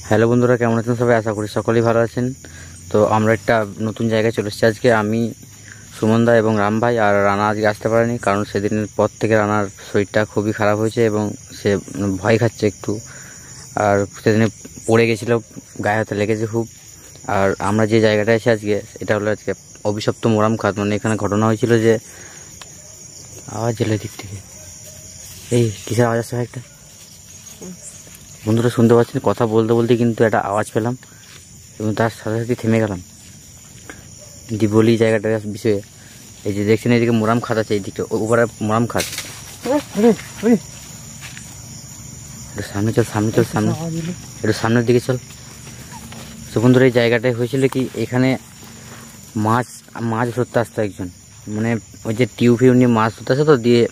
Hello বন্ধুরা, কেমন আছেন সবাই? আশা করি সকলেই ভালো আছেন। তো আমরা একটা নতুন জায়গায় চলে এসেছি আজকে। আমি, সুমনদা এবং রাম ভাই। আর রানা আজকে আসতে পারেনি, কারণ সেদিনের পর থেকে রানার শরীরটা খুবই খারাপ হয়েছে এবং সে ভয় খাচ্ছে একটু। আর সেদিনে পড়ে গেছিলো, গায়ে হাতে লেগেছে খুব। আর আমরা যে জায়গাটায় এসে আজকে, এটা হলো আজকে অভিশপ্ত মোরাম খাত। মানে এখানে ঘটনা হয়েছিল যে, আওয়াজ এলো দিক থেকে। এই কিসের আওয়াজ আসছে একটা? বন্ধুরা শুনতে পাচ্ছেন? কথা বলতে বলতে কিন্তু একটা আওয়াজ পেলাম এবং তার সাথে সাথে থেমে গেলাম। দি বলি জায়গাটার বিষয়ে। এই যে দেখছেন, এইদিকে মোরাম খাত আছে, এইদিকে উপরে মোরাম খাত। একটু সামনে চল, সামনে চল, সামনে একটু সামনের দিকে চল। তো বন্ধুরা, এই জায়গাটায় হয়েছিল কি, এখানে মাছ ধরতে আসতো একজন। মানে ওই যে টিউব নিয়ে মাছ ধরতে আসে, তো দিয়ে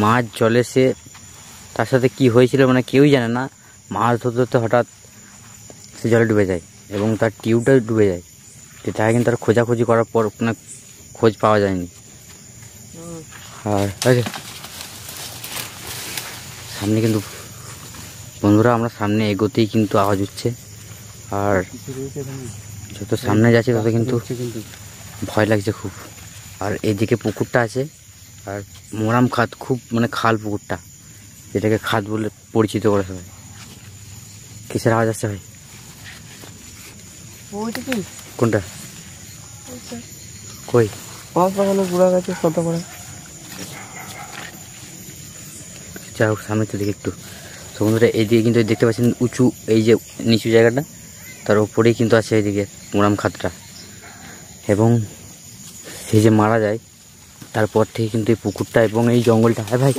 মাছ জলে সে, তার সাথে কি হয়েছিল মানে কেউই জানে না। মাছ ধরতে ধরতে হঠাৎ সে জলে ডুবে যায় এবং তার টিউবটা ডুবে যায়। তাকে কিন্তু তার খোঁজাখুঁজি করার পর কোনো খোঁজ পাওয়া যায়নি। আর সামনে কিন্তু বন্ধুরা, আমরা সামনে এগোতেই কিন্তু আওয়াজ হচ্ছে। আর যত সামনে যাচ্ছে তত কিন্তু ভয় লাগছে খুব। আর এদিকে পুকুরটা আছে, আর মোরাম খাত, খুব মানে খাল পুকুরটা, যেটাকে খাত বলে পরিচিত করে সবাই। কিসের আওয়াজ আসছে ভাই? কোনটা? কই? যাই হোক, সামনে তো দিকে একটু। তো বন্ধুরা, এইদিকে কিন্তু দেখতে পাচ্ছেন উঁচু, এই যে নিচু জায়গাটা, তার উপরেই কিন্তু আছে এইদিকে মোরাম খাতটা। এবং সে যে মারা যায়, তারপর থেকে কিন্তু এই পুকুরটা এবং এই জঙ্গলটা, হ্যাঁ ভাই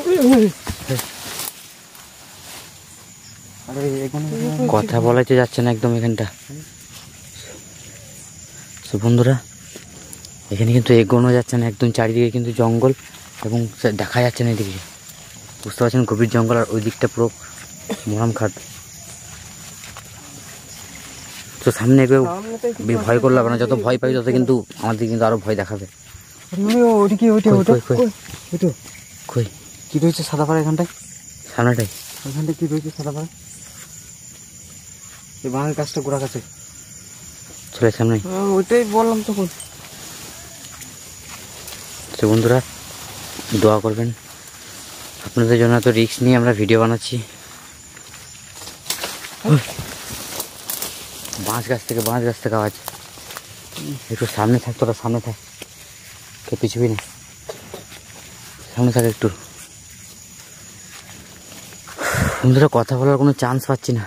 কথা বলাইতে যাচ্ছে না একদম এখানটা। তো বন্ধুরা, এখানে কিন্তু এগোনো যাচ্ছে না একদম, চারিদিকে কিন্তু জঙ্গল এবং দেখা যাচ্ছে না এদিকে। বুঝতে পারছেন, গভীর জঙ্গল, আর ওই দিকটা পুরো মোরাম খাত। তো সামনে এগো, ভয় করলে হবে না। যত ভয় পাই তত কিন্তু আমাদের কিন্তু আরো ভয় দেখাবে। কি রয়েছে সাদা পাড়া এখানটায়? সামনেটাই কি রয়েছে সাদা পাড়া? এই বাঁশের গাছটা গোড়া কাছে চলে সামনে। ওইটাই বললাম তখন। তো বন্ধুরা, দোয়া করবেন, আপনাদের জন্য এত রিস্ক নিয়ে আমরা ভিডিও বানাচ্ছি। বাঁশ গাছ থেকে আওয়াজ। একটু সামনে থাক, তোরা সামনে থাক, কে পিছুবি না, সামনে থাক একটু। বন্ধুরা, কথা বলার কোনো চান্স পাচ্ছি না।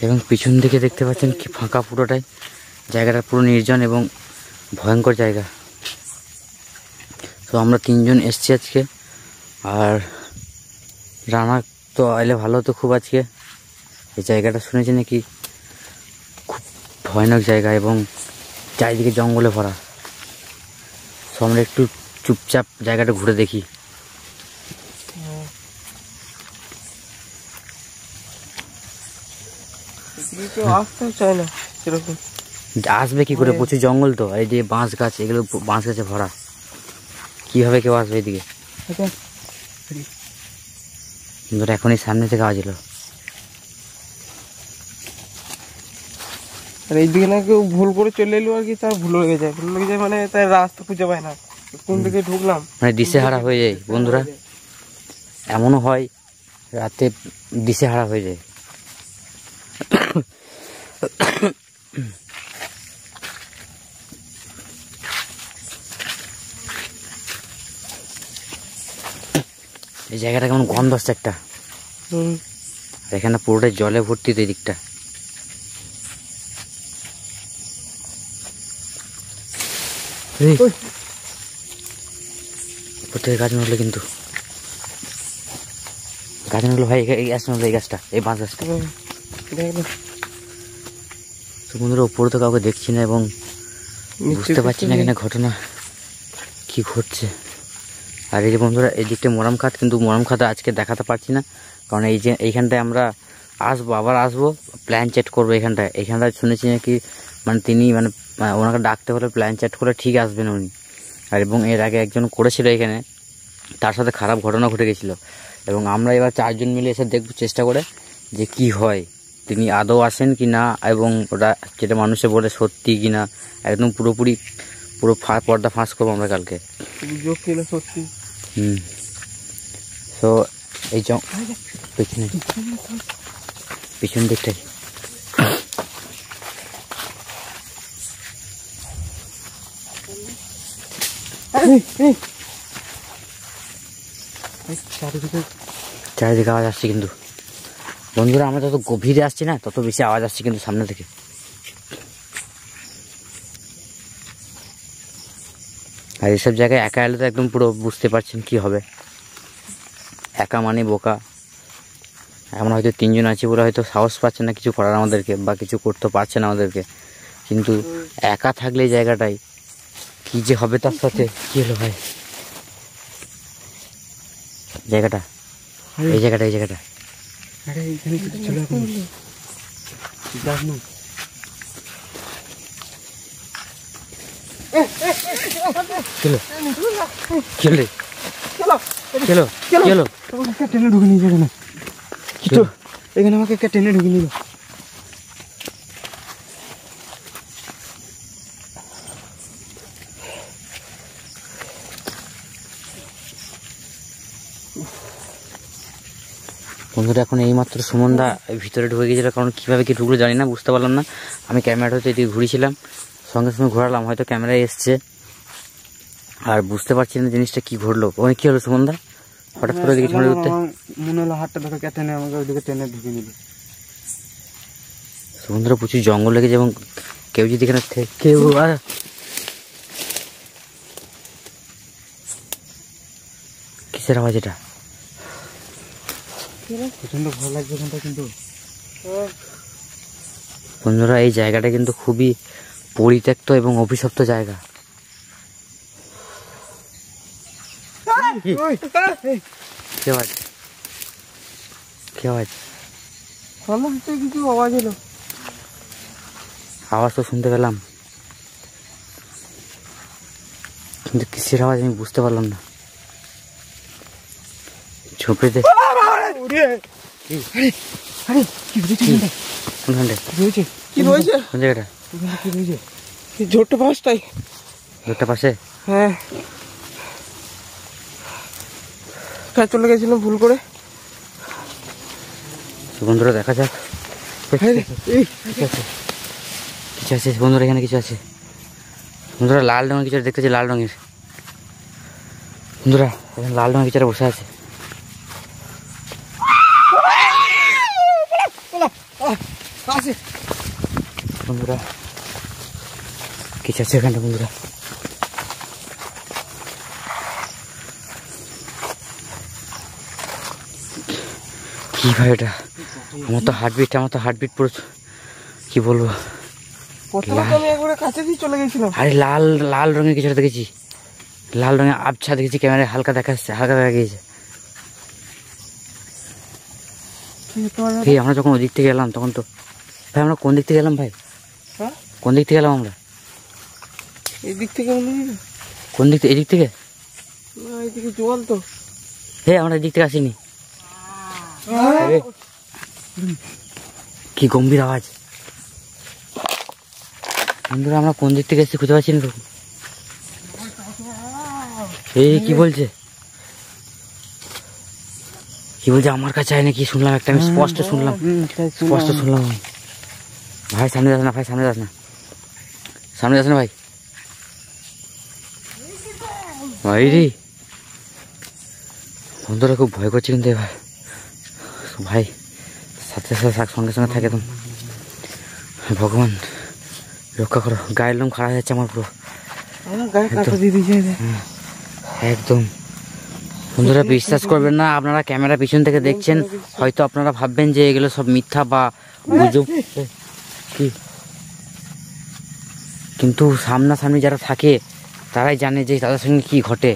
এবং পিছন দিকে দেখতে পাচ্ছেন কি ফাঁকা পুরোটাই, জায়গাটা পুরো নির্জন এবং ভয়ঙ্কর জায়গা। তো আমরা তিনজন এসছি আজকে। আর রানা তো এলে ভালো হতো খুব আজকে। এই জায়গাটা শুনেছি নাকি খুব ভয়ানক জায়গা এবং চারিদিকে জঙ্গলে ভরা। তো আমরা একটু চুপচাপ জায়গাটা ঘুরে দেখি। আসবে কি করে? প্রচুর জঙ্গল তো, এই যে বাঁশ গাছ, এগুলো বাঁশ গাছে ভরা, কিভাবে কেউ আসবে এদিকে? এখনই সামনে থেকে আওয়াজ এলো। আর এইদিকে না কেউ ভুল করে চলে এলো আর কি, তার ভুল লেগে যায় মানে তার রাস্তা খুঁজে পায় না, কোন দিকে ঢুকলাম, মানে দিশেহারা হয়ে যায় বন্ধুরা। এমনও হয় রাতে দিশেহারা হয়ে যায়। এই জায়গাটা কেমন গন্ধ আসছে একটা। এখানে পুরোটাই জলে ভর্তি তো এই দিকটা। প্রত্যেক গাছ নড়লে কিন্তু, গাছ নড়লো ভাই, এই গাছ নড়লো, এই গাছটা, এই বাঁশ গাছটা। তো বন্ধুরা, উপরে তো কাউকে দেখছি না এবং বুঝতে পারছি না এখানে ঘটনা কি ঘটছে। আর এই যে বন্ধুরা, এই দিকটা মোরাম খাত, কিন্তু মোরাম খাত আজকে দেখাতে পারছি না, কারণ এই যে এইখানটায় আমরা আবার আসবো, প্ল্যান চেট করবো এইখানটায় শুনেছি নাকি, মানে তিনি মানে ওনাকে ডাকতে হলে প্ল্যান চেট করে ঠিক আসবেন উনি। আর এবং এর আগে একজন করেছিল এখানে, তার সাথে খারাপ ঘটনা ঘটে গেছিলো। এবং আমরা এবার 4 জন মিলে এসে দেখবো চেষ্টা করে যে কি হয়, তিনি আদৌ আসেন কি না, এবং ওটা যেটা মানুষে বলে সত্যি কি না, একদম পুরো পর্দা ফাঁস করবো আমরা কালকে। যোগ ছিল সত্যি। তো এই পিছন দিকটাই চারিদিকে আওয়াজ আসছে, কিন্তু বন্ধুরা আমরা যত গভীরে আসছি না তত বেশি আওয়াজ আসছে কিন্তু সামনে থেকে। আর এইসব জায়গায় একা এলে তো একদম পুরো বুঝতে পারছেন কি হবে। একা মানে বোকা। আমরা হয়তো 3 জন আছি বলে হয়তো সাহস পাচ্ছে না কিছু করার আমাদেরকে, বা কিছু করতে পারছে না আমাদেরকে, কিন্তু একা থাকলে এই জায়গাটায় কি যে হবে তার সাথে। কি হলো ভাই? জায়গাটা এই জায়গাটা আরে এখানে কিছু ছিল এখন। যাস না। চলো টেনে ঢুকে নিয়ে যাবে না। এখানে আমাকে টেনে ঢুকে নিল। বন্ধুরা এখন এইমাত্র সুমনদা ভিতরে ঢুকে গিয়েছিল, কারণ কীভাবে কি ঢুকলো জানি না, বুঝতে পারলাম না। আমি ক্যামেরাটা হচ্ছে এদিকে ঘুরেছিলাম, সঙ্গে সঙ্গে ঘোরালাম, হয়তো ক্যামেরায় এসছে, আর বুঝতে পারছি না জিনিসটা কি ঘটলো। ওখানে কি হলো সুমনদা? হঠাৎ করে দেখি সামনে ঢুকতে মনে হলো হাতটা ধরে টেনে আমাকে ওইদিকে টেনে ঢুকে নিল। সুমনদা প্রচুর জঙ্গল লেগেছে, এবং কেউ যদি এখানে কেউ কিসের আওয়াজ এটা? প্রচন্ড ভয় লাগছে এখানটা কিন্তু। বন্ধুরা এই জায়গাটা কিন্তু খুবই পরিত্যক্ত এবং অভিশপ্ত জায়গা। কি আওয়াজ? কিছু আওয়াজ এলো। আওয়াজ তো শুনতে পেলাম, কিন্তু কিসের আওয়াজ আমি বুঝতে পারলাম না। ঝোপড়িতে ঝোরটা পাশটাই, ঝোরটা পাশে। হ্যাঁ চলে গেছিলাম ভুল করে। বন্ধুরা দেখা যাক কিছু আছে। বন্ধুরা এখানে কিছু আছে। বন্ধুরা লাল রঙের কিছু দেখতেছি, লাল রঙের। বন্ধুরা এখানে লাল রঙের কিছু বসে আছে। বন্ধুরা কিছু আছে এখানটা। বন্ধুরা কি ভাই এটা? আমার তো হার্টবিট পুরো কি বলবো। আরে লাল লাল রঙের কিছু দেখেছি, লাল রঙের আবছা দেখেছি, ক্যামেরায় হালকা দেখা গিয়েছে। আমরা যখন ওদিক থেকে এলাম তখন তো ভাই, আমরা কোন দিক থেকে এলাম ভাই? কোন দিক থেকে এলাম আমরা? এদিক থেকে। কোন দিক থেকে? এদিক থেকে? এদিকে জল তো। হ্যাঁ আমরা এদিক থেকে আসিনি। কি গম্ভীর আওয়াজ। বন্ধুরা আমরা কোন দিক থেকে এসেছি খুঁজে পাচ্ছি না। এই কি বলছে? আমার কাছে আয় নাকি শুনলাম একটা, আমি স্পষ্ট শুনলাম আমি। ভাই সামনে যাস না, সামনে যাস না ভাই। রে বন্ধুরা খুব ভয় করছে কিন্তু এবার ভাই, সাথে সঙ্গে থাকে তো। ভগবান রক্ষা করো। গায়ের লোম খারাপ যাচ্ছে আমার পুরো একদম। বন্ধুরা বিশ্বাস করবেন না, আপনারা ক্যামেরা পিছন থেকে দেখছেন, হয়তো আপনারা ভাববেন যে এগুলো সব মিথ্যা বা গুজব, কিন্তু সামনাসামনি যারা থাকে তারাই জানে যে তাদের সঙ্গে কি ঘটে।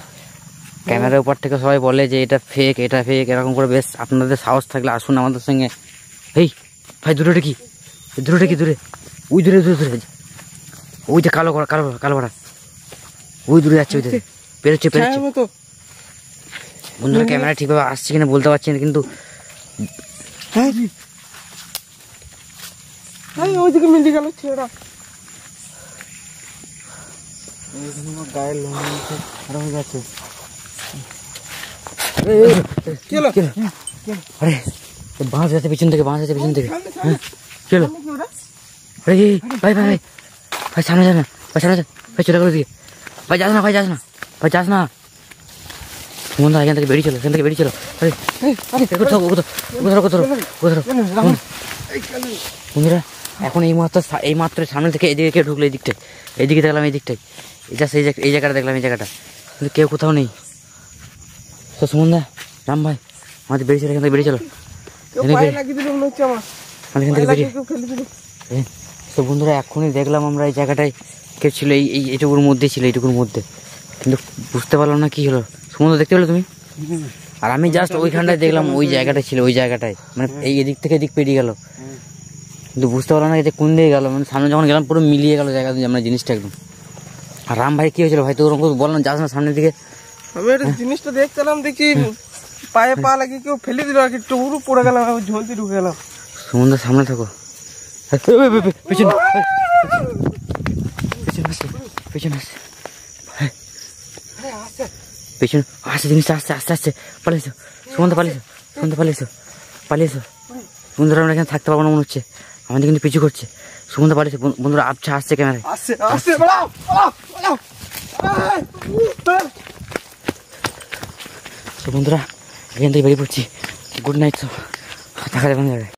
ক্যামেরার উপর থেকে সবাই বলে যে এটা ফেক এরকম করে। বেশ আপনাদের সাহস থাকলে আসুন আমাদের সঙ্গে। এই ভাই দূরে কি দূরে ওই দূরে ওই যে কালো ভাড়া ওই দূরে যাচ্ছে, ওই দূরে পেরোচ্ছে। বন্ধুরা ক্যামেরা ঠিকভাবে আসছে কিনা বলতে পারছি না, কিন্তু হ্যাঁ ওইদিকে মিলিয়ে গেল ছেলেটা। গায়ের লোম খারাপ হয়ে যাচ্ছে। কি হলো? আরে বাঁশ যাচ্ছে পিছন থেকে, বাঁশ যাচ্ছে পিছন থেকে। হ্যাঁ কি হলো? আরে ভাই ভাই ভাই ভাই সামনে যাস না, ভাই সামনে যা, ভাই চলে গেলো দিকে, ভাই যাস না, ভাই যাস না, ভাই যাস না। সুমন দা এখান থেকে বেরিয়ে চলো, এখান থেকে বেরিয়ে চলো। আরে বন্ধুরা এখন এই মাত্র সামনে থেকে এদিকে কেউ ঢুকলো, এই দিকে দেখলাম, এই দিকটাই, এই জায়গাটা দেখলাম, এই জায়গাটা কিন্তু কেউ কোথাও নেই। তো সুমন দা, রাম ভাই, আমাদের বেরিয়ে চলো, এখান থেকে বেরিয়ে চলো, এখান থেকে বেরিয়ে। তো বন্ধুরা এখনই দেখলাম আমরা এই জায়গাটায় কেউ ছিল, এইটুকুর মধ্যেই ছিল, এইটুকুর মধ্যে, কিন্তু বুঝতে পারলাম না কি হলো। সুমন দা দেখতে পেলে তুমি? আর আমি জাস্ট ওইখানটায় দেখলাম, ওই জায়গাটায় ছিল, ওই জায়গাটায় মানে এই এদিক থেকে এদিক পেরিয়ে গেল, কিন্তু বুঝতে পারলাম না যে কোন দিকে গেল। মানে সামনে যখন গেলাম পুরো মিলিয়ে গেল জায়গা আমরা জিনিসটা একদম। আর রাম ভাই কি হয়েছিল ভাই? তো ওরকম বললাম যাস না সামনের দিকে। আমি একটা জিনিসটা দেখছিলাম, দেখি পায়ে পা লাগিয়ে কেউ ফেলে দিল আর কি, টুকরো পড়ে গেলাম, ঝলতে ঢুকে গেলাম। সুমন দা সামনে থাকো, পেছনে পেছনে আসছে জিনিসটা, আসছে আস্তে আস্তে পালিয়েছো সুমন দা, পালিয়েছো। বন্ধুরা আমরা এখানে থাকতে পারবো না মনে হচ্ছে, আমাদের কিন্তু পিছু করছে। সুমন দা পালিয়েছে বন্ধুরা, আবছা আসছে ক্যামেরায়, তো বন্ধুরা এখান থেকে বেরিয়ে পড়ছি। গুড নাইট, সব থাকা যাবে না।